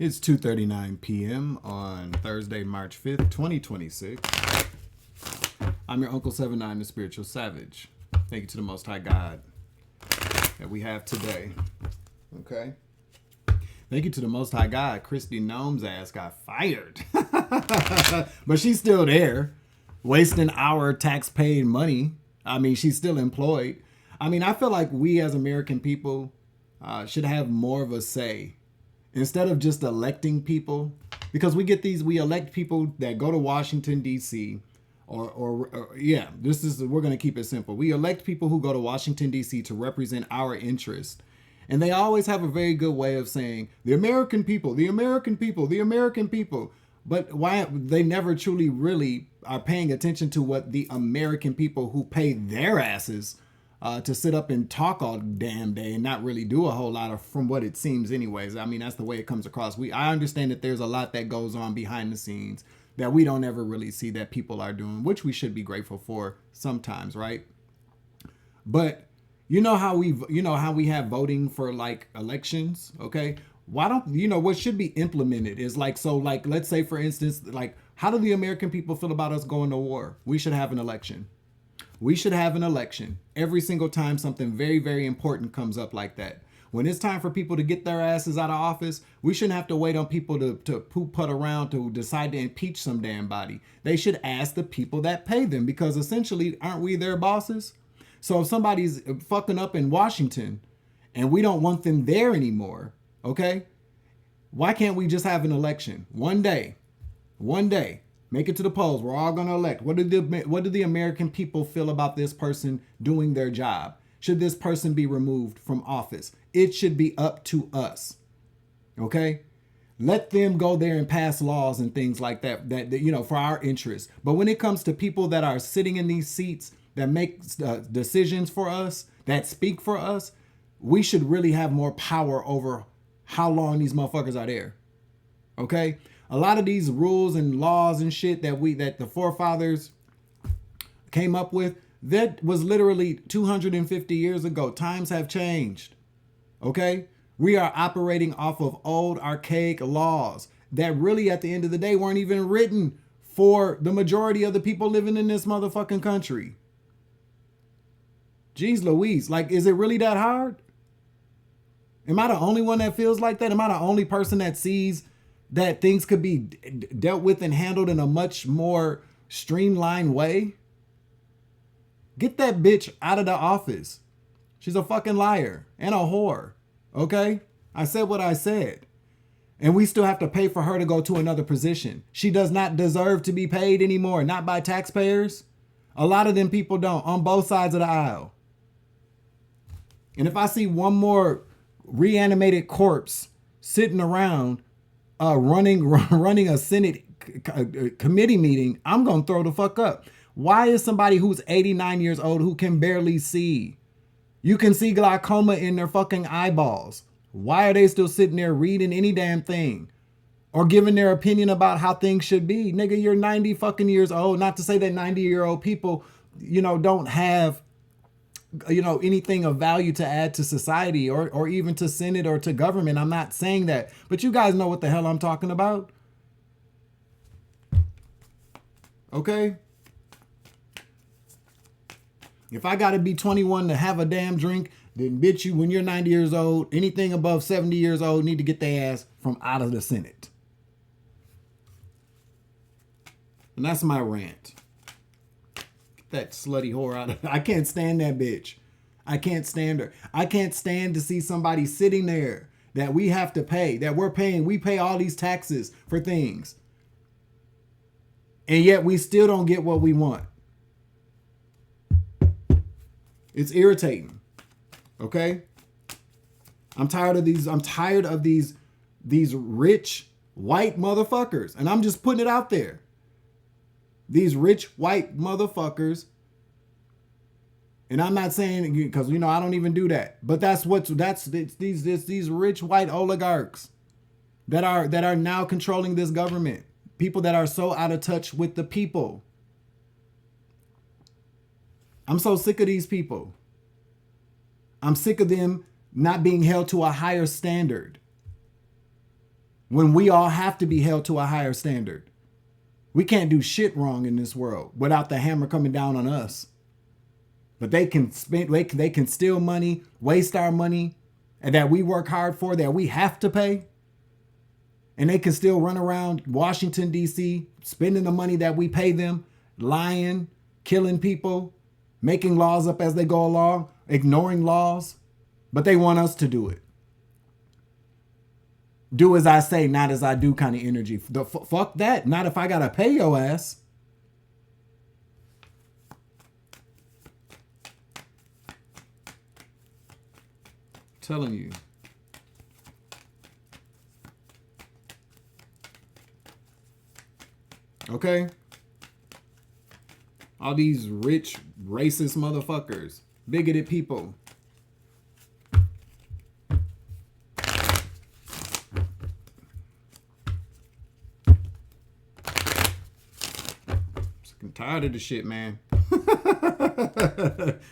It's 2:39 p.m. on Thursday, March 5th, 2026. I'm your Uncle 79, the Spiritual Savage. Thank you to the Most High God that we have today. Okay? Thank you to the Most High God. Christy Gnome's ass got fired. But she's still there, wasting our tax-paid money. I mean, she's still employed. I mean, I feel like we as American people should have more of a say. Instead of just electing people, because we elect people that go to Washington, D.C., we're going to keep it simple. We elect people who go to Washington, D.C. to represent our interests. And they always have a very good way of saying, the American people, the American people, the American people. But why they never truly really are paying attention to what the American people who pay their asses to sit up and talk all damn day and not really do a whole lot of, from what it seems anyways. I mean, that's the way it comes across. I understand that there's a lot that goes on behind the scenes that we don't ever really see that people are doing, which we should be grateful for sometimes, right? But you know how we have voting for like elections, okay? Why don't what should be implemented is let's say for instance, like, how do the American people feel about us going to war? We should have an election. We should have an election every single time something very, very important comes up like that. When it's time for people to get their asses out of office, we shouldn't have to wait on people to poop-putt around to decide to impeach some damn body. They should ask the people that pay them, because essentially, aren't we their bosses? So if somebody's fucking up in Washington and we don't want them there anymore, okay, why can't we just have an election? One day, make it to the polls. We're all going to elect. What do the American people feel about this person doing their job? Should this person be removed from office? It should be up to us. Okay? Let them go there and pass laws and things like that for our interests. But when it comes to people that are sitting in these seats that make decisions for us, that speak for us, we should really have more power over how long these motherfuckers are there. Okay? A lot of these rules and laws and shit that the forefathers came up with, that was literally 250 years ago. Times have changed. Okay? We are operating off of old archaic laws that really at the end of the day weren't even written for the majority of the people living in this motherfucking country. Jeez Louise, like, is it really that hard? Am I the only one that feels like that? Am I the only person that sees that things could be dealt with and handled in a much more streamlined way? Get that bitch out of the office. She's a fucking liar and a whore. Okay? I said what I said. And we still have to pay for her to go to another position. She does not deserve to be paid anymore. Not by taxpayers. A lot of them people don't, on both sides of the aisle. And if I see one more reanimated corpse sitting around running a Senate committee meeting, I'm going to throw the fuck up. Why is somebody who's 89 years old who can barely see? You can see glaucoma in their fucking eyeballs. Why are they still sitting there reading any damn thing or giving their opinion about how things should be? Nigga, you're 90 fucking years old. Not to say that 90-year-old people, don't have, anything of value to add to society or even to Senate or to government. I'm not saying that, but you guys know what the hell I'm talking about. Okay? If I got to be 21 to have a damn drink, then bitch, you, when you're 90 years old, anything above 70 years old need to get their ass from out of the Senate. And that's my rant. Get that slutty whore out of I can't stand that bitch. I can't stand her. I can't stand to see somebody sitting there that we have to pay, that we're paying. We pay all these taxes for things. And yet we still don't get what we want. It's irritating. Okay? I'm tired of these rich white motherfuckers. And I'm just putting it out there. These rich white motherfuckers. And I'm not saying, because I don't even do that. But these rich white oligarchs that are now controlling this government. People that are so out of touch with the people. I'm so sick of these people. I'm sick of them not being held to a higher standard. when we all have to be held to a higher standard. We can't do shit wrong in this world without the hammer coming down on us. But they can spend, they can steal money, waste our money, and that we work hard for, that we have to pay. And they can still run around Washington, D.C., spending the money that we pay them, lying, killing people, making laws up as they go along, ignoring laws. But they want us to do it. Do as I say, not as I do kind of energy. Fuck that. Not if I got to pay your ass. Telling you. Okay? All these rich, racist motherfuckers. Bigoted people. I'm tired of the shit, man.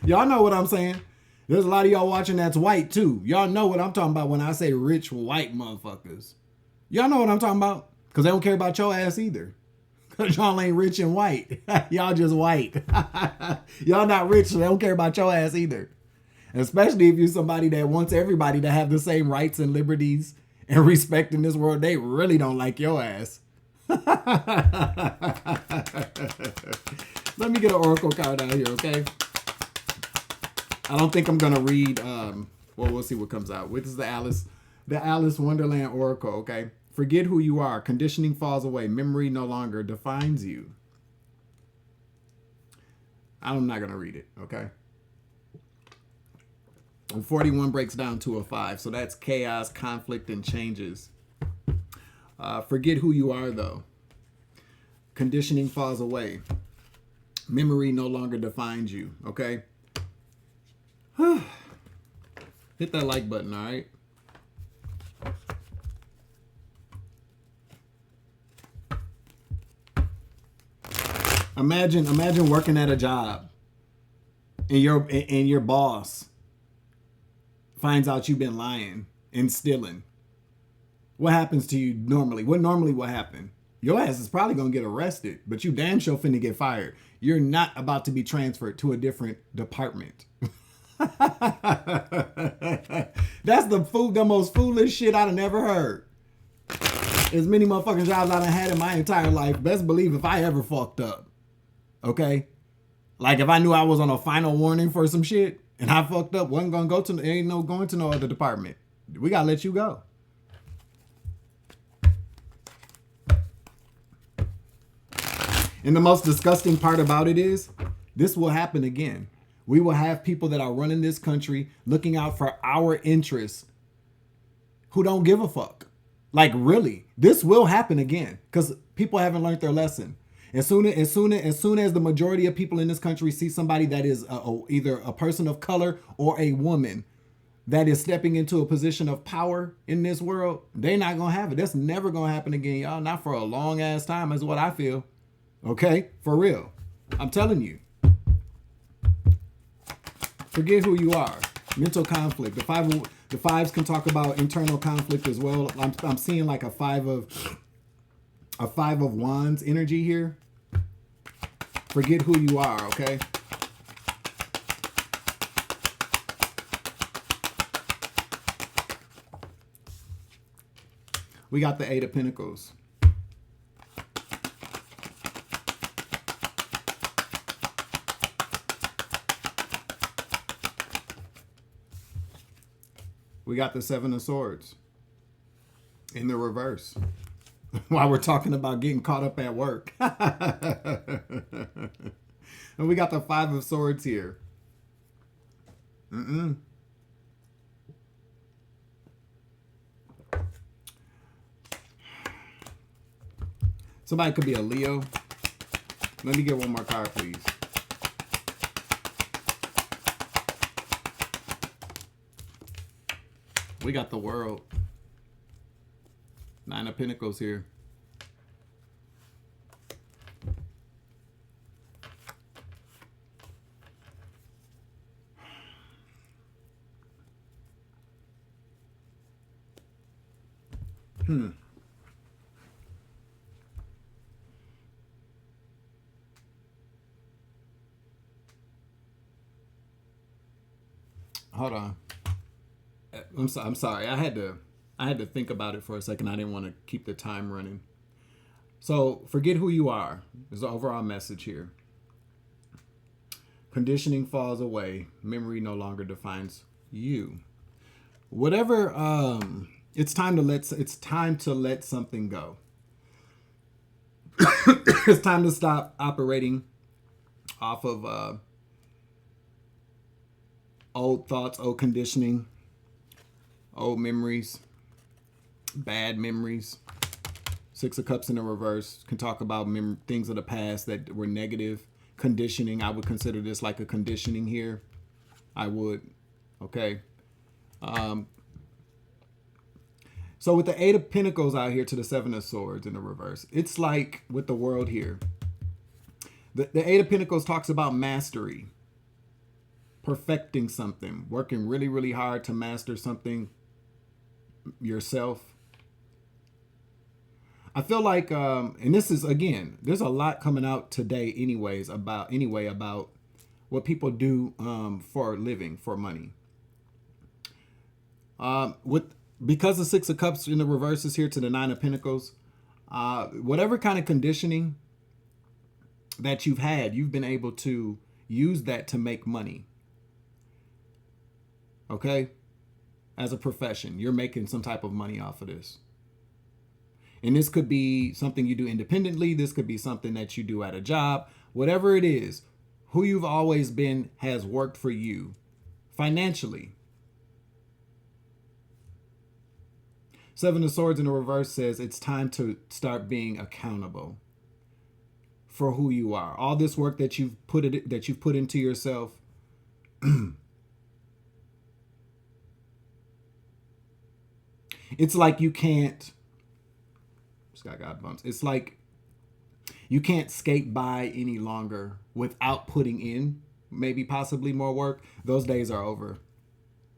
Y'all know what I'm saying. There's a lot of y'all watching that's white too. Y'all know what I'm talking about when I say rich white motherfuckers. Y'all know what I'm talking about. Because they don't care about your ass either. Because y'all ain't rich and white. Y'all just white. Y'all not rich, so they don't care about your ass either. Especially if you're somebody that wants everybody to have the same rights and liberties and respect in this world. They really don't like your ass. Let me get an oracle card out here, okay? I don't think I'm gonna read. Well, we'll see what comes out. This is the Alice Wonderland Oracle, okay? Forget who you are. Conditioning falls away. Memory no longer defines you. I'm not gonna read it, okay? And 41 breaks down to a 5, so that's chaos, conflict, and changes. Forget who you are, though. Conditioning falls away. Memory no longer defines you, okay? Hit that like button, all right? Imagine working at a job and your boss finds out you've been lying and stealing. What happens to you normally? What normally will happen? Your ass is probably going to get arrested, but you damn sure finna get fired. You're not about to be transferred to a different department. That's the most foolish shit I've never heard. As many motherfucking jobs I done had in my entire life, best believe if I ever fucked up. Okay? Like if I knew I was on a final warning for some shit and I fucked up, wasn't gonna going to no other department. We gotta let you go. And the most disgusting part about it is, this will happen again. We will have people that are running this country looking out for our interests who don't give a fuck. Like really, this will happen again because people haven't learned their lesson. As soon as the majority of people in this country see somebody that is either a person of color or a woman that is stepping into a position of power in this world, they're not gonna have it. That's never gonna happen again, y'all. Not for a long ass time, is what I feel. Okay, for real. I'm telling you. Forget who you are. Mental conflict. The fives can talk about internal conflict as well. I'm seeing like a five of wands energy here. Forget who you are, okay? We got the 8 of Pentacles. We got the 7 of Swords in the reverse. While we're talking about getting caught up at work. And we got the 5 of Swords here. Somebody could be a Leo. Let me get one more card, please. We got the World. 9 of Pentacles here. Hold on. I'm sorry. I had to think about it for a second. I didn't want to keep the time running. So forget who you are is the overall message here. Conditioning falls away. Memory no longer defines you. Whatever. It's time to let something go. It's time to stop operating off of old thoughts, old conditioning, old memories, bad memories. Six of Cups in the reverse can talk about things of the past that were negative. Conditioning, I would consider this like a conditioning here. I would. Okay. So with the Eight of Pentacles out here to the Seven of Swords in the reverse, it's like with the world here. The Eight of Pentacles talks about mastery, perfecting something, working really, really hard to master something yourself. I feel like, and this is, again, there's a lot coming out today about what people do for a living, for money. Because the Six of Cups in the reverse is here to the Nine of Pentacles, whatever kind of conditioning that you've had, you've been able to use that to make money. Okay? As a profession, you're making some type of money off of this. And this could be something you do independently. This could be something that you do at a job. Whatever it is, who you've always been has worked for you financially. Seven of Swords in the reverse says it's time to start being accountable for who you are. All this work that you've put into yourself. It's like you can't. God bumps. It's like you can't skate by any longer without putting in maybe possibly more work. Those days are over.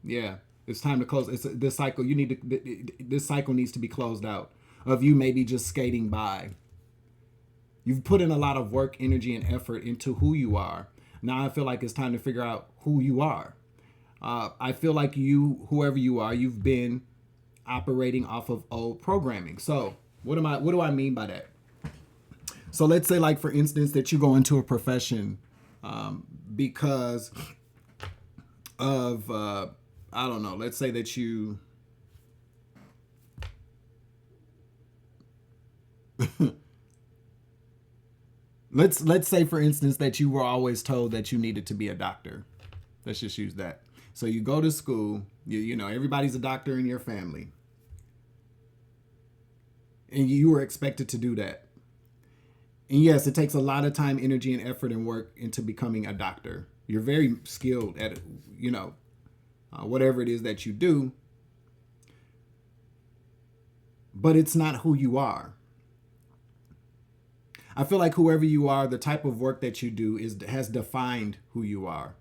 Yeah, it's time to close. This cycle. This cycle needs to be closed out. Of you maybe just skating by. You've put in a lot of work, energy, and effort into who you are. Now I feel like it's time to figure out who you are. I feel like whoever you are, you've been operating off of old programming. So what do I mean by that? So let's say, like, for instance, that you go into a profession because of, I don't know, let's say that you, let's say, for instance, that you were always told that you needed to be a doctor. Let's just use that. So you go to school, you know, everybody's a doctor in your family. And you were expected to do that. And yes, it takes a lot of time, energy, and effort and work into becoming a doctor. You're very skilled at, whatever it is that you do. But it's not who you are. I feel like whoever you are, the type of work that you do has defined who you are.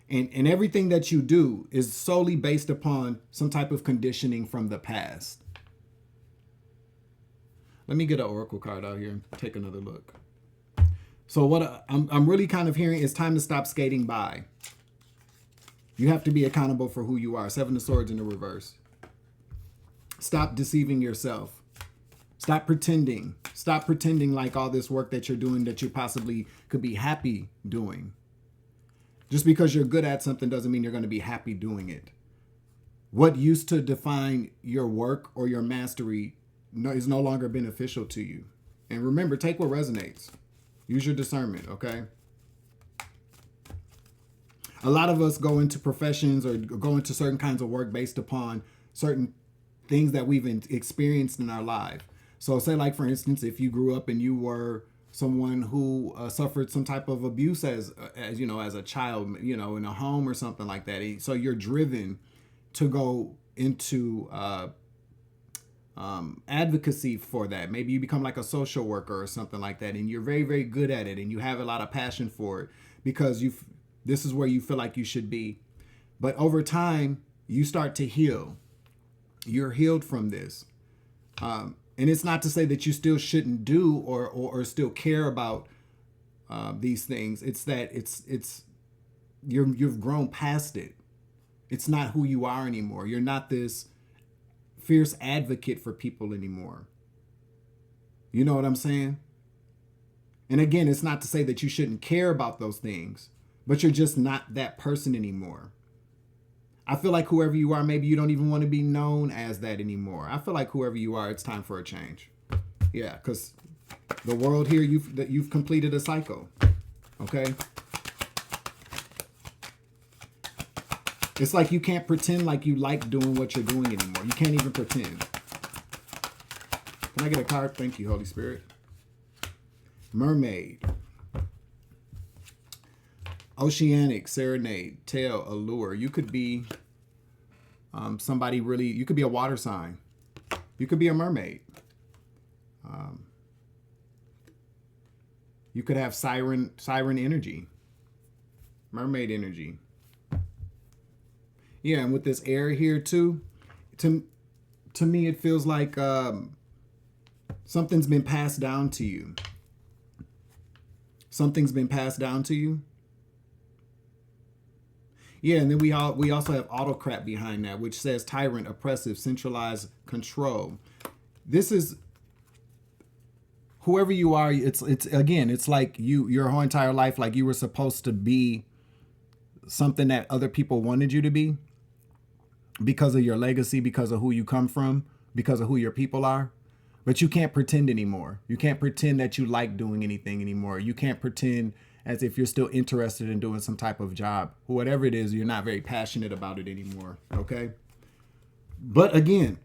And everything that you do is solely based upon some type of conditioning from the past. Let me get an oracle card out here and take another look. So what I'm really kind of hearing is time to stop skating by. You have to be accountable for who you are. Seven of Swords in the reverse. Stop deceiving yourself. Stop pretending. Stop pretending like all this work that you're doing that you possibly could be happy doing. Just because you're good at something doesn't mean you're going to be happy doing it. What used to define your work or your mastery is no longer beneficial to you. And remember, take what resonates. Use your discernment, okay? A lot of us go into professions or go into certain kinds of work based upon certain things that we've experienced in our life. So say, like, for instance, if you grew up and you were someone who suffered some type of abuse as a child, in a home or something like that. So you're driven to go into advocacy for that. Maybe you become like a social worker or something like that, and you're very, very good at it, and you have a lot of passion for it because this is where you feel like you should be. But over time, you start to heal. You're healed from this. And it's not to say that you still shouldn't do or still care about these things. It's that it's you've grown past it. It's not who you are anymore. You're not this fierce advocate for people anymore. You know what I'm saying? And again, it's not to say that you shouldn't care about those things, but you're just not that person anymore. I feel like whoever you are, maybe you don't even want to be known as that anymore. I feel like whoever you are, it's time for a change. Yeah, because the world here, you've completed a cycle. Okay? It's like you can't pretend like you like doing what you're doing anymore. You can't even pretend. Can I get a card? Thank you, Holy Spirit. Mermaid. Oceanic, serenade, tale, allure. You could be somebody really, you could be a water sign. You could be a mermaid. You could have siren energy. Mermaid energy. Yeah, and with this air here too, to me it feels like something's been passed down to you. Something's been passed down to you. Yeah, and then we also have autocrat behind that, which says tyrant, oppressive, centralized control. This is whoever you are. It's again, it's like your whole entire life, like you were supposed to be something that other people wanted you to be because of your legacy, because of who you come from, because of who your people are. But you can't pretend anymore. You can't pretend that you like doing anything anymore. You can't pretend as if you're still interested in doing some type of job. Whatever it is, you're not very passionate about it anymore, okay? But again,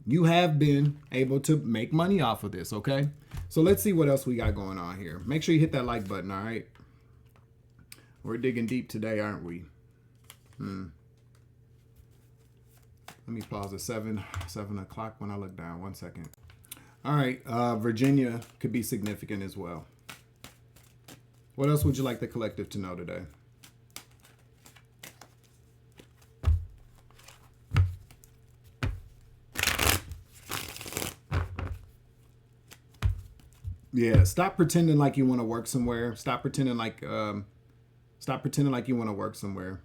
you have been able to make money off of this, okay? So let's see what else we got going on here. Make sure you hit that like button, all right? We're digging deep today, aren't we? Let me pause at 7 o'clock when I look down. 1 second. All right, Virginia could be significant as well. What else would you like the collective to know today? Yeah, stop pretending like you want to work somewhere. Stop pretending like you want to work somewhere.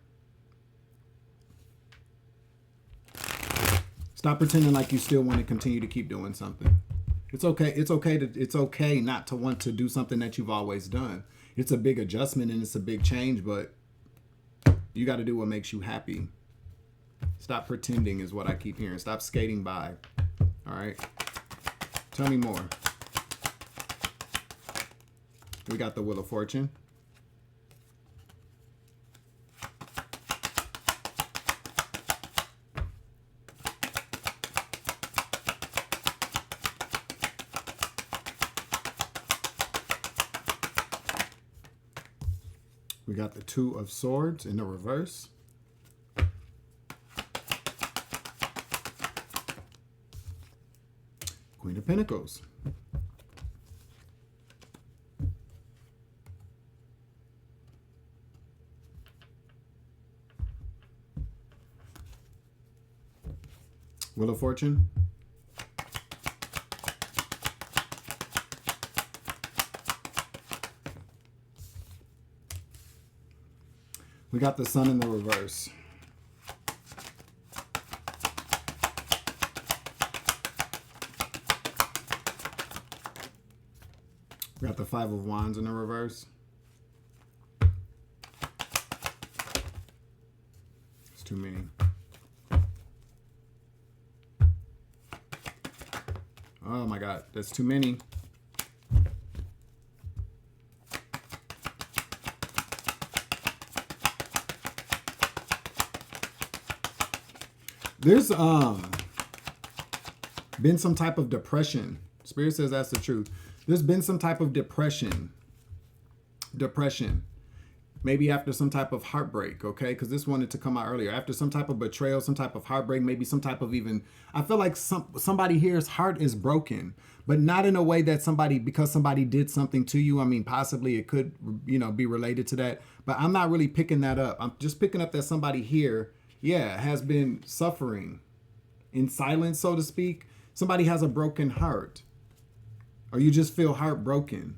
Stop pretending like you still want to continue to keep doing something. It's okay. It's okay not to want to do something that you've always done. It's a big adjustment and it's a big change, but you got to do what makes you happy. Stop pretending is what I keep hearing. Stop skating by. All right. Tell me more. We got the Wheel of Fortune. We got the Two of Swords in the reverse. Queen of Pentacles. Wheel of Fortune. We got the Sun in the reverse. We got the Five of Wands in the reverse. It's too many. Oh my God, that's too many. There's been some type of depression. Spirit says that's the truth. There's been some type of depression. Maybe after some type of heartbreak, okay? Because this wanted to come out earlier. After some type of betrayal, some type of heartbreak, maybe some type of even... I feel like somebody here's heart is broken, but not in a way that because somebody did something to you. I mean, possibly it could, be related to that. But I'm not really picking that up. I'm just picking up that somebody here, has been suffering in silence, so to speak. Somebody has a broken heart. Or you just feel heartbroken.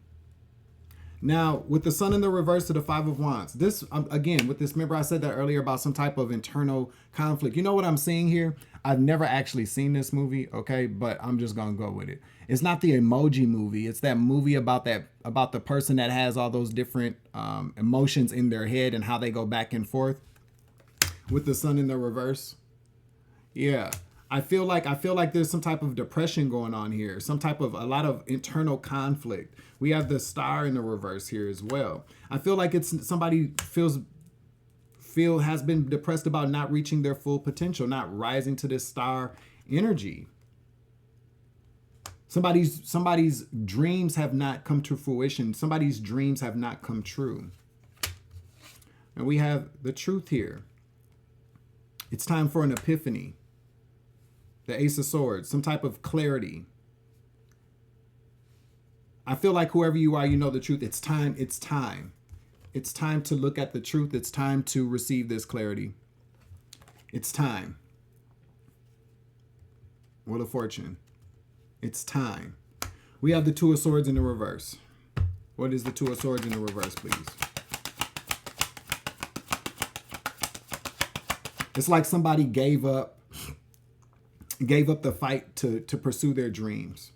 Now, with the Sun in the reverse to the Five of Wands, this, again, with this, remember I said that earlier about some type of internal conflict. You know what I'm seeing here? I've never actually seen this movie, okay? But I'm just going to go with it. It's not the Emoji Movie. It's that movie about the person that has all those different emotions in their head and how they go back and forth with the Sun in the reverse. Yeah. I feel like there's some type of depression going on here, a lot of internal conflict. We have the Star in the reverse here as well. I feel like it's somebody has been depressed about not reaching their full potential, not rising to this Star energy. Somebody's dreams have not come to fruition. Somebody's dreams have not come true. And we have the Truth here. It's time for an epiphany. The Ace of Swords, some type of clarity. I feel like whoever you are, you know the truth. It's time. It's time. It's time to look at the truth. It's time to receive this clarity. It's time. Wheel of Fortune. It's time. We have the Two of Swords in the reverse. What is the Two of Swords in the reverse, please? It's like somebody gave up the fight to pursue their dreams,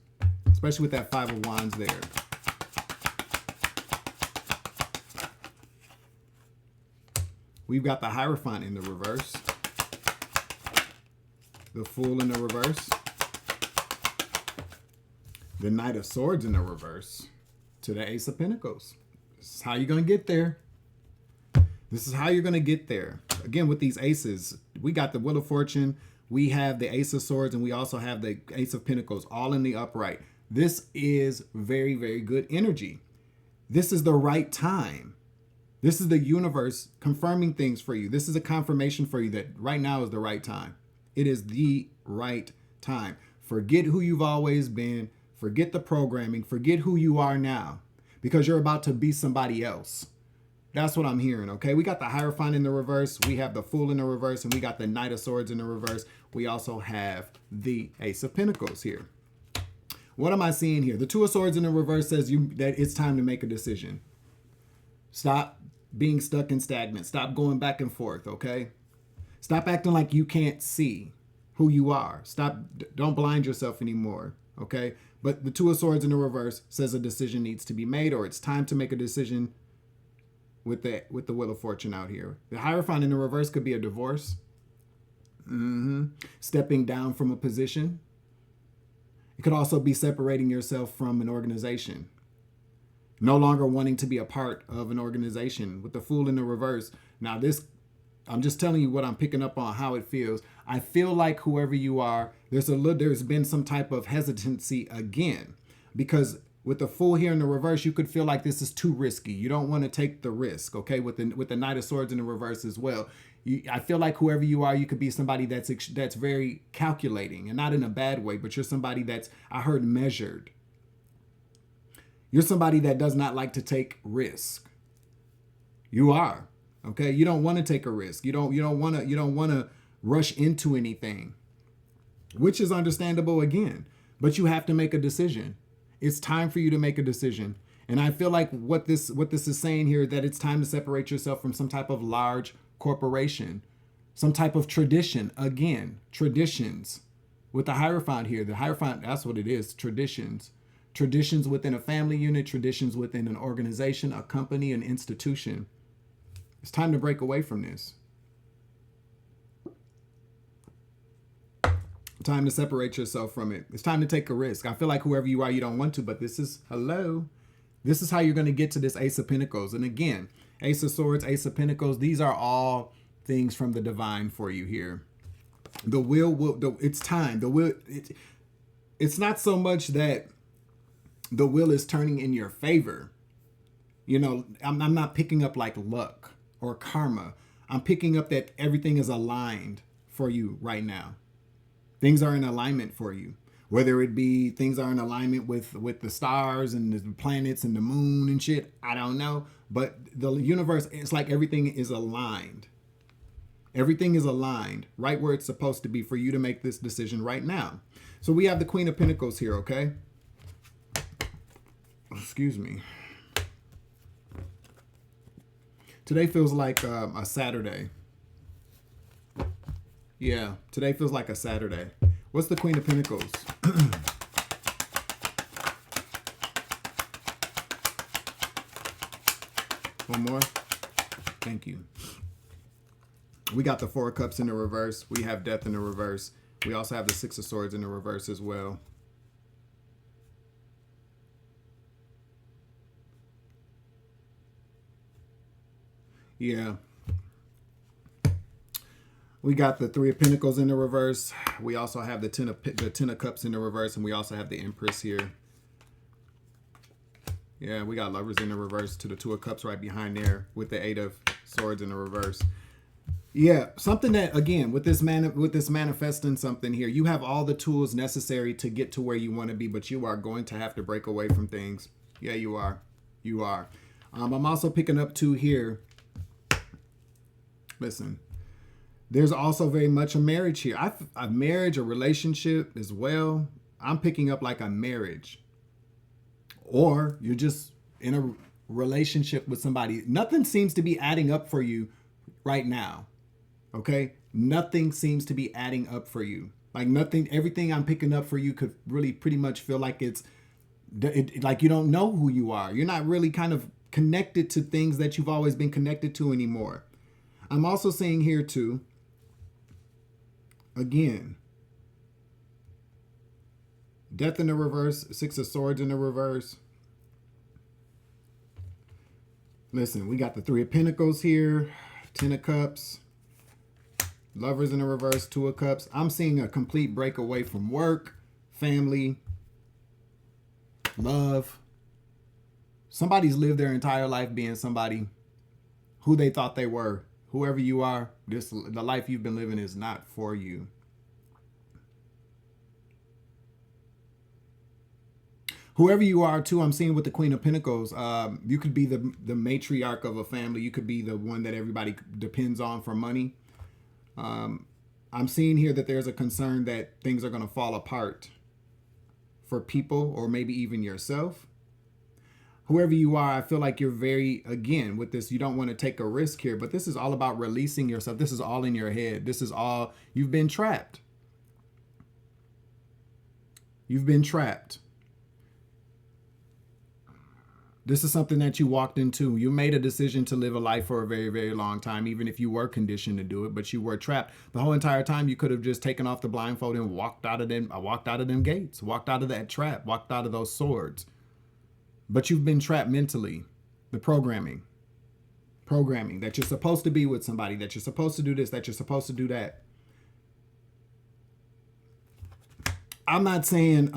especially with that Five of Wands there. We've got the Hierophant in the reverse, the Fool in the reverse, the Knight of Swords in the reverse to the Ace of Pentacles. This is how you're going to get there. This is how you're going to get there. Again, with these aces, we got the Wheel of Fortune, we have the Ace of Swords, and we also have the Ace of Pentacles, all in the upright. This is very, very good energy. This is the right time. This is the universe confirming things for you. This is a confirmation for you that right now is the right time. It is the right time. Forget who you've always been. Forget the programming. Forget who you are now, because you're about to be somebody else. That's what I'm hearing, okay? We got the Hierophant in the reverse. We have the Fool in the reverse. And we got the Knight of Swords in the reverse. We also have the Ace of Pentacles here. What am I seeing here? The Two of Swords in the reverse says that it's time to make a decision. Stop being stuck and stagnant. Stop going back and forth, okay? Stop acting like you can't see who you are. Don't blind yourself anymore, okay? But the Two of Swords in the reverse says a decision needs to be made, or it's time to make a decision with the Wheel of Fortune out here. The Hierophant in the reverse could be a divorce. Stepping down from a position. It could also be separating yourself from an organization. No longer wanting to be a part of an organization. With the Fool in the reverse. Now this, I'm just telling you what I'm picking up on, how it feels. I feel like whoever you are, there's been some type of hesitancy again. Because with the Fool here in the reverse, you could feel like this is too risky. You don't want to take the risk, okay? With the Knight of Swords in the reverse as well. I feel like whoever you are, you could be somebody that's very calculating, and not in a bad way, but you're somebody that's, I heard, measured. You're somebody that does not like to take risk. You are, okay? You don't want to take a risk. You don't want to rush into anything, which is understandable again. But you have to make a decision. It's time for you to make a decision. And I feel like what this is saying here, that it's time to separate yourself from some type of large corporation, some type of tradition. Again, traditions. With the Hierophant here, the Hierophant, that's what it is, traditions. Traditions within a family unit, traditions within an organization, a company, an institution. It's time to break away from this. Time to separate yourself from it. It's time to take a risk. I feel like whoever you are, you don't want to, but this is, hello. This is how you're going to get to this Ace of Pentacles. And again, Ace of Swords, Ace of Pentacles, these are all things from the divine for you here. The will, it's time. The will, it's not so much that the wheel is turning in your favor. You know, I'm not picking up like luck or karma. I'm picking up that everything is aligned for you right now. Things are in alignment for you. Whether it be things are in alignment with the stars and the planets and the moon and shit, I don't know. But the universe, it's like everything is aligned. Everything is aligned right where it's supposed to be for you to make this decision right now. So we have the Queen of Pentacles here, okay? Excuse me. Today feels like a Saturday. Yeah, today feels like a Saturday. What's the Queen of Pentacles? One more. Thank you. We got the Four of Cups in the reverse. We have Death in the reverse. We also have the Six of Swords in the reverse as well. Yeah. We got the Three of Pentacles in the reverse. We also have the Ten of Cups in the reverse, and we also have the Empress here. Yeah, we got Lovers in the reverse to the Two of Cups right behind there with the Eight of Swords in the reverse. Yeah, something that, again, with this manifesting something here, you have all the tools necessary to get to where you want to be, but you are going to have to break away from things. Yeah, you are. You are. I'm also picking up too here. Listen, there's also very much a marriage here. A marriage, a relationship as well. I'm picking up like a marriage. Or you're just in a relationship with somebody. Nothing seems to be adding up for you right now. Okay? Nothing seems to be adding up for you. Like nothing, everything I'm picking up for you could really pretty much feel like like you don't know who you are. You're not really kind of connected to things that you've always been connected to anymore. I'm also seeing here too, again, Death in the reverse, Six of Swords in the reverse. Listen, we got the Three of Pentacles here, Ten of Cups, Lovers in the reverse, Two of Cups. I'm seeing a complete break away from work, family, love. Somebody's lived their entire life being somebody who they thought they were. Whoever you are, the life you've been living is not for you. Whoever you are, too, I'm seeing with the Queen of Pentacles, you could be the matriarch of a family. You could be the one that everybody depends on for money. I'm seeing here that there's a concern that things are going to fall apart for people or maybe even yourself. Whoever you are, I feel like you're again, with this, you don't want to take a risk here, but this is all about releasing yourself. This is all in your head. This is all, you've been trapped. You've been trapped. This is something that you walked into. You made a decision to live a life for a very, very long time, even if you were conditioned to do it, but you were trapped. The whole entire time you could have just taken off the blindfold and walked out of them gates, walked out of that trap, walked out of those swords. But you've been trapped mentally. The programming that you're supposed to be with somebody, that you're supposed to do this, that you're supposed to do that. I'm not saying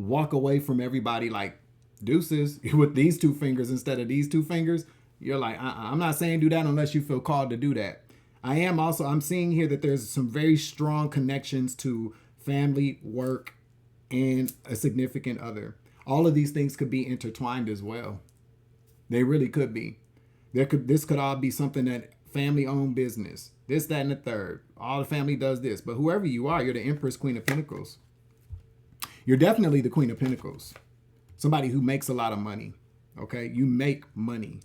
walk away from everybody like deuces with these two fingers instead of these two fingers. You're like, I'm not saying do that unless you feel called to do that. I'm seeing here that there's some very strong connections to family, work, and a significant other. All of these things could be intertwined as well. They really could be. This could all be something that family-owned business. This, that, and the third. All the family does this. But whoever you are, you're the Empress, Queen of Pentacles. You're definitely the Queen of Pentacles. Somebody who makes a lot of money. Okay? You make money.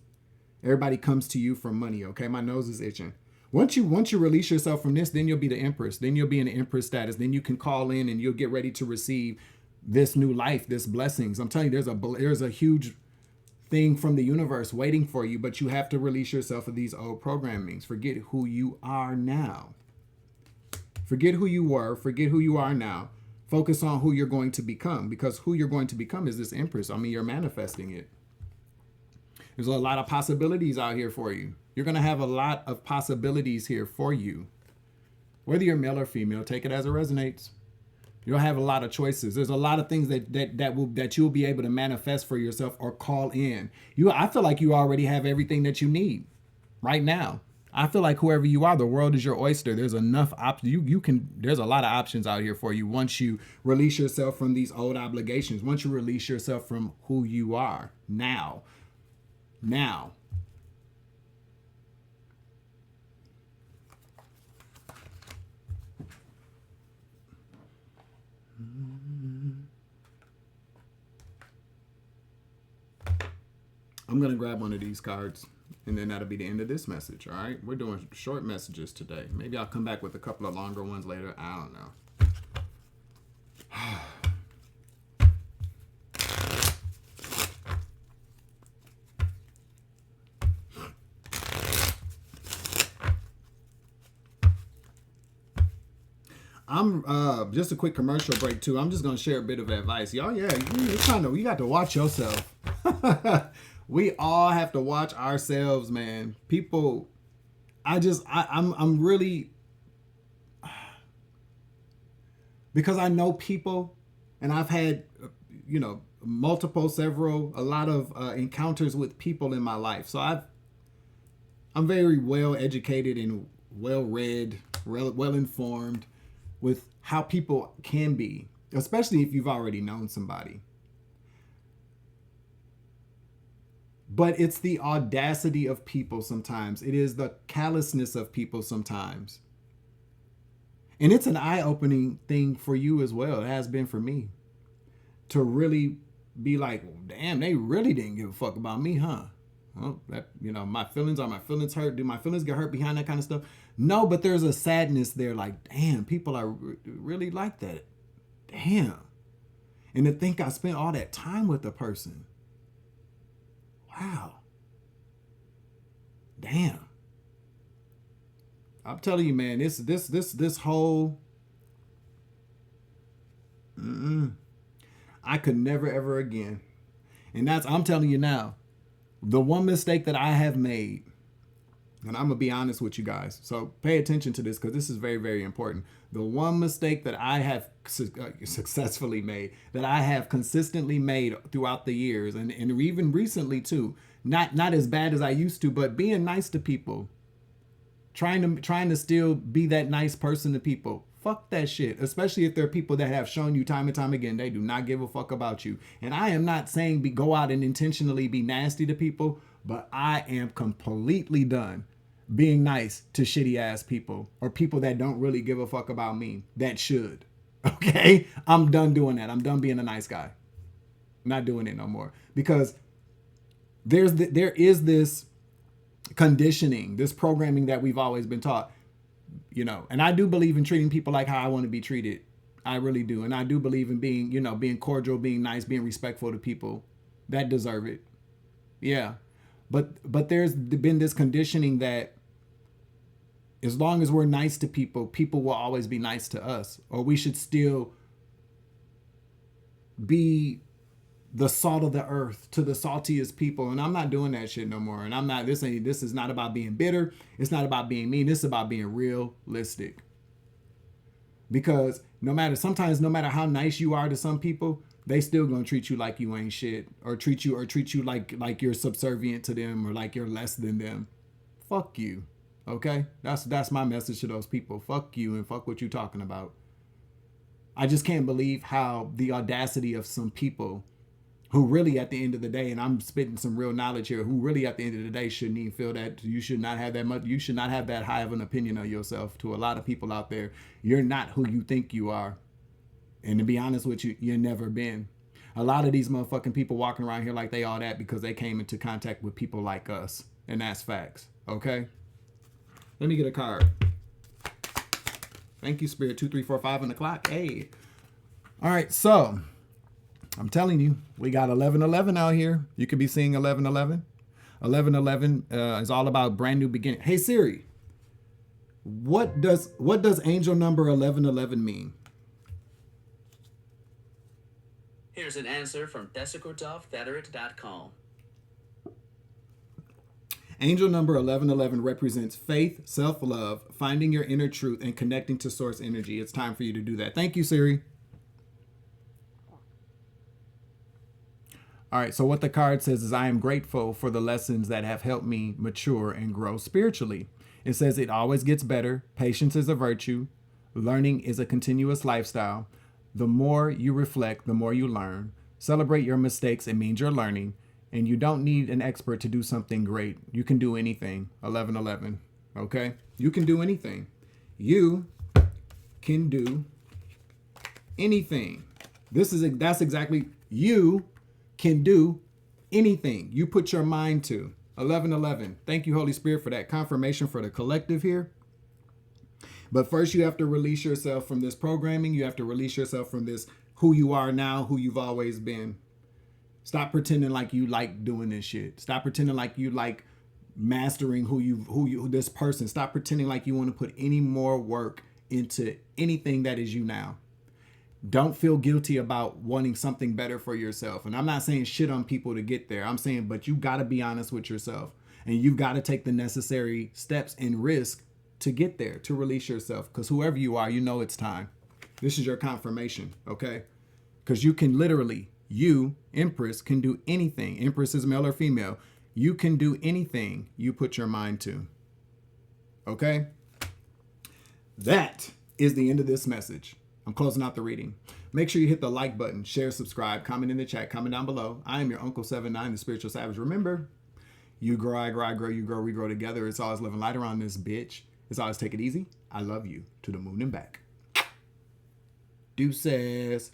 Everybody comes to you for money. Okay? My nose is itching. Once you release yourself from this, then you'll be the Empress. Then you'll be in the Empress status. Then you can call in and you'll get ready to receive this new life, this blessings. I'm telling you, there's a huge thing from the universe waiting for you, but you have to release yourself of these old programmings. Forget who you are now. Forget who you were. Forget who you are now. Focus on who you're going to become, because who you're going to become is this Empress. I mean, you're manifesting it. There's a lot of possibilities out here for you. You're going to have a lot of possibilities here for you. Whether you're male or female, take it as it resonates. You'll have a lot of choices. There's a lot of things that you'll be able to manifest for yourself or call in. I feel like you already have everything that you need right now. I feel like whoever you are, the world is your oyster. There's enough there's a lot of options out here for you once you release yourself from these old obligations. Once you release yourself from who you are now. I'm going to grab one of these cards. And then that'll be the end of this message. All right. We're doing short messages today. Maybe I'll come back with a couple of longer ones later. I don't know. I'm just a quick commercial break too. I'm just gonna share a bit of advice, y'all. Yeah, you got to watch yourself. We all have to watch ourselves, man. People, I'm really, because I know people, and I've had a lot of encounters with people in my life. So I'm very well educated and well read, well informed with how people can be, especially if you've already known somebody. But it's the audacity of people sometimes. It is the callousness of people sometimes. And it's an eye-opening thing for you as well. It has been for me. To really be like, well, damn, they really didn't give a fuck about me, huh? Well, my feelings hurt? Do my feelings get hurt behind that kind of stuff? No, but there's a sadness there, like, damn, people are really like that. Damn. And to think I spent all that time with the person. Wow. Damn. I'm telling you, man, this whole I could never ever again. And I'm telling you now, the one mistake that I have made, and I'm going to be honest with you guys, so pay attention to this because this is very, very important. The one mistake that I have successfully made, that I have consistently made throughout the years, and even recently too, not as bad as I used to, but being nice to people, trying to still be that nice person to people. Fuck that shit, especially if there are people that have shown you time and time again they do not give a fuck about you. And I am not saying go out and intentionally be nasty to people, but I am completely done being nice to shitty ass people or people that don't really give a fuck about me that should. Okay? I'm done doing that. I'm done being a nice guy. I'm not doing it no more because there is this conditioning, this programming that we've always been taught. And I do believe in treating people like how I want to be treated. I really do. And I do believe in being cordial, being nice, being respectful to people that deserve it. Yeah. But there's been this conditioning that as long as we're nice to people, people will always be nice to us, or we should still be the salt of the earth to the saltiest people. And I'm not doing that shit no more. And this is not about being bitter. It's not about being mean. This is about being realistic. Because no matter how nice you are to some people, they still gonna treat you like you ain't shit, or treat you like you're subservient to them, or like you're less than them. Fuck you. Okay? That's my message to those people. Fuck you and fuck what you talking about. I just can't believe how the audacity of some people who really at the end of the day, and I'm spitting some real knowledge here, who really at the end of the day shouldn't even feel that you should not have that much, you should not have that high of an opinion of yourself. To a lot of people out there, you're not who you think you are. And to be honest with you, you've never been. A lot of these motherfucking people walking around here like they all that because they came into contact with people like us. And that's facts. Okay? Let me get a card. Thank you, Spirit. 2, 3, 4, 5 on the clock. Hey. All right, so I'm telling you, we got 1111 out here. You could be seeing 1111. 1111 is all about brand new beginning. Hey Siri, what does angel number 1111 mean? Here's an answer from thejackofclubs.com. Angel number 1111 represents faith, self-love, finding your inner truth, and connecting to source energy. It's time for you to do that. Thank you, Siri. All right, so what the card says is, I am grateful for the lessons that have helped me mature and grow spiritually. It says it always gets better. Patience is a virtue. Learning is a continuous lifestyle. The more you reflect, the more you learn. Celebrate your mistakes. It means you're learning. And you don't need an expert to do something great. You can do anything. 1111. Okay? You can do anything. You can do anything. That's exactly, you can do anything you put your mind to. 11:11. Thank you, Holy Spirit, for that confirmation for the collective here. But first, you have to release yourself from this programming. You have to release yourself from this who you are now, who you've always been. Stop pretending like you like doing this shit. Stop pretending like you like mastering who this person. Stop pretending like you want to put any more work into anything that is you now. Don't feel guilty about wanting something better for yourself. And I'm not saying shit on people to get there. I'm saying, but you got to be honest with yourself. And you've got to take the necessary steps and risk to get there, to release yourself. Because whoever you are, you know it's time. This is your confirmation, okay? Because you can literally, you, Empress, can do anything. Empress is male or female. You can do anything you put your mind to. Okay? That is the end of this message. I'm closing out the reading. Make sure you hit the like button, share, subscribe, comment in the chat, comment down below. I am your Uncle 79, the Spiritual Savage. Remember, you grow, I grow, I grow, you grow, we grow together. It's always living light around this bitch. It's always take it easy. I love you to the moon and back. Deuces.